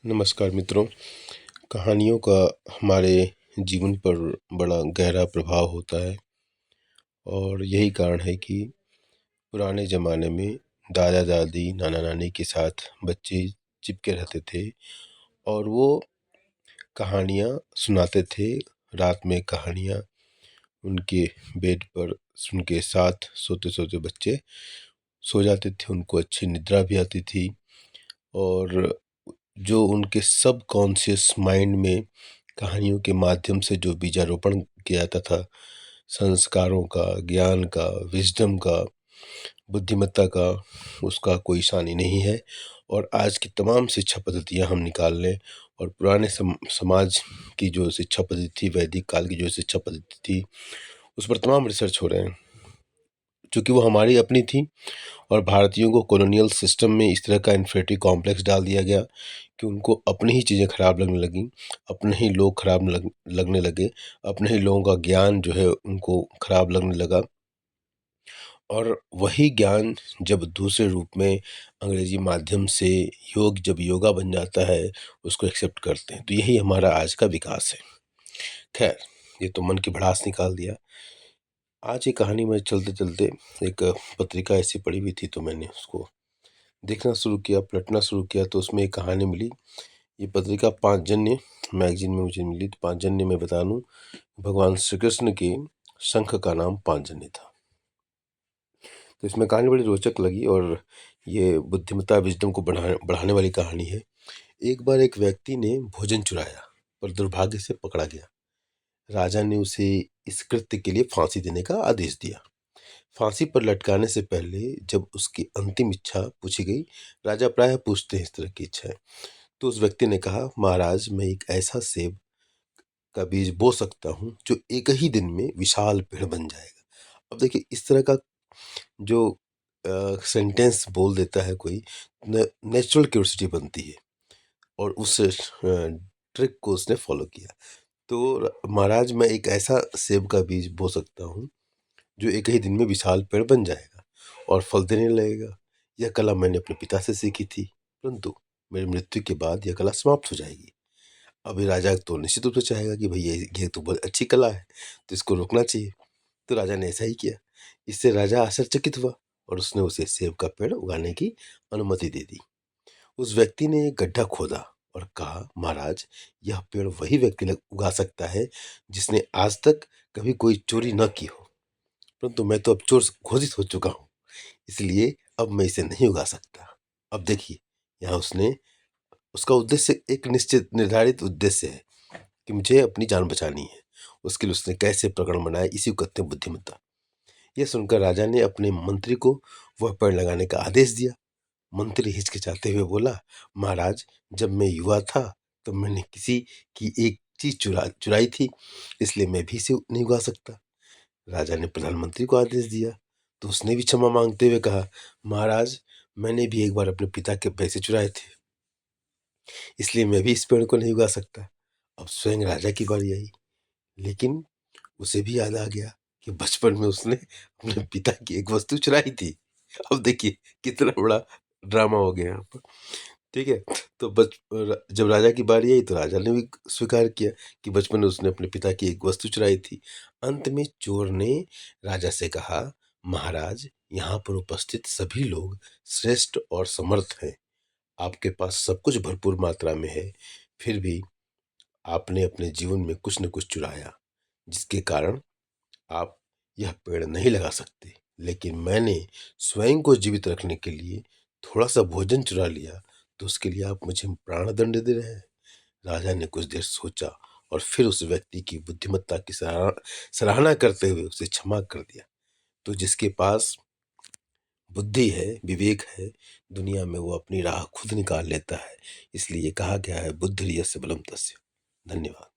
नमस्कार मित्रों। कहानियों का हमारे जीवन पर बड़ा गहरा प्रभाव होता है और यही कारण है कि पुराने ज़माने में दादा दादी नाना नानी के साथ बच्चे चिपके रहते थे और वो कहानियाँ सुनाते थे। रात में कहानियाँ उनके बेड पर उनके साथ सोते सोते बच्चे सो जाते थे, उनको अच्छी निद्रा भी आती थी और जो उनके सबकॉन्शियस माइंड में कहानियों के माध्यम से जो बीजारोपण किया जाता था, संस्कारों का, ज्ञान का, विज़डम का, बुद्धिमत्ता का, उसका कोई सानी नहीं है। और आज की तमाम शिक्षा पद्धतियाँ हम निकाल लें और पुराने समाज की जो शिक्षा पद्धति थी, वैदिक काल की जो शिक्षा पद्धति थी, उस पर तमाम रिसर्च हो रहे हैं। चूँकि वो हमारी अपनी थी और भारतीयों को कॉलोनियल सिस्टम में इस तरह का इन्फेरिटी कॉम्प्लेक्स डाल दिया गया कि उनको अपनी ही चीज़ें खराब लगने लगीं, अपने ही लोग खराब लगने लगे, अपने ही लोगों का ज्ञान जो है उनको खराब लगने लगा। और वही ज्ञान जब दूसरे रूप में अंग्रेजी माध्यम से जब योगा बन जाता है, उसको एक्सेप्ट करते हैं। तो यही हमारा आज का विकास है। खैर, ये तो मन की भड़ास निकाल दिया। आज ये कहानी में चलते चलते एक पत्रिका ऐसी पड़ी हुई थी, तो मैंने उसको देखना शुरू किया, पलटना शुरू किया, तो उसमें एक कहानी मिली। ये पत्रिका पांचजन्य मैगजीन में मुझे मिली। तो पांचजन्य में बता दूं, भगवान श्री कृष्ण के शंख का नाम पांचजन्य था। तो इसमें कहानी बड़ी रोचक लगी और ये बुद्धिमत्ता विजडम को बढ़ाने वाली कहानी है। एक बार एक व्यक्ति ने भोजन चुराया पर दुर्भाग्य से पकड़ा गया। राजा ने उसे इस कृत्य के लिए फांसी देने का आदेश दिया। फांसी पर लटकाने से पहले जब उसकी अंतिम इच्छा पूछी गई, राजा प्रायः पूछते हैं इस तरह की इच्छाएं, तो उस व्यक्ति ने कहा, महाराज, मैं एक ऐसा सेब का बीज बो सकता हूँ जो एक ही दिन में विशाल पेड़ बन जाएगा। अब देखिए, इस तरह का जो सेंटेंस बोल देता है कोई, नेचुरल क्यूरियोसिटी बनती है और उस ट्रिक को उसने फॉलो किया। तो महाराज, मैं एक ऐसा सेब का बीज बो सकता हूँ जो एक ही दिन में विशाल पेड़ बन जाएगा और फल देने लगेगा। यह कला मैंने अपने पिता से सीखी थी, परंतु मेरी मृत्यु के बाद यह कला समाप्त हो जाएगी। अभी राजा तो निश्चित रूप से चाहेगा कि भाई ये तो बहुत अच्छी कला है, तो इसको रोकना चाहिए। तो राजा ने ऐसा ही किया। इससे राजा आश्चर्यचकित हुआ और उसने उसे सेब का पेड़ उगाने की अनुमति दे दी। उस व्यक्ति ने एक गड्ढा खोदा और कहा, महाराज, यह पेड़ वही व्यक्ति उगा सकता है जिसने आज तक कभी कोई चोरी न की हो, परंतु मैं तो अब चोर घोषित हो चुका हूँ, इसलिए अब मैं इसे नहीं उगा सकता। अब देखिए, यहाँ उसने उसका उद्देश्य एक निश्चित निर्धारित उद्देश्य है कि मुझे अपनी जान बचानी है। उसके लिए उसने कैसे प्रकरण बनाया, इसी को कहते हैं बुद्धिमत्ता। यह सुनकर राजा ने अपने मंत्री को वह पेड़ लगाने का आदेश दिया। मंत्री हिचकिचाते हुए बोला, महाराज, जब मैं युवा था तब मैंने किसी की एक चीज चुराई थी, इसलिए मैं भी इसे नहीं उगा सकता। राजा ने प्रधानमंत्री को आदेश दिया, तो उसने भी क्षमा मांगते हुए कहा, महाराज, मैंने भी एक बार अपने पिता के पैसे चुराए थे, इसलिए मैं भी इस पेड़ को नहीं उगा सकता। अब स्वयं राजा की बारी आई, लेकिन उसे भी याद आ गया कि बचपन में उसने अपने पिता की एक वस्तु चुराई थी। अब देखिए कितना बड़ा ड्रामा हो गया यहाँ पर। ठीक है, तो जब राजा की बारी आई तो राजा ने भी स्वीकार किया कि बचपन में उसने अपने पिता की एक वस्तु चुराई थी। अंत में चोर ने राजा से कहा, महाराज, यहाँ पर उपस्थित सभी लोग श्रेष्ठ और समर्थ हैं। आपके पास सब कुछ भरपूर मात्रा में है, फिर भी आपने अपने जीवन में कुछ न कुछ चुराया, जिसके कारण आप यह पेड़ नहीं लगा सकते। लेकिन मैंने स्वयं को जीवित रखने के लिए थोड़ा सा भोजन चुरा लिया, तो उसके लिए आप मुझे प्राणदंड दे रहे हैं। राजा ने कुछ देर सोचा और फिर उस व्यक्ति की बुद्धिमत्ता की सराहना करते हुए उसे क्षमा कर दिया। तो जिसके पास बुद्धि है, विवेक है, दुनिया में वो अपनी राह खुद निकाल लेता है। इसलिए कहा गया है, बुद्धिर्यस्य बलम तस्य। धन्यवाद।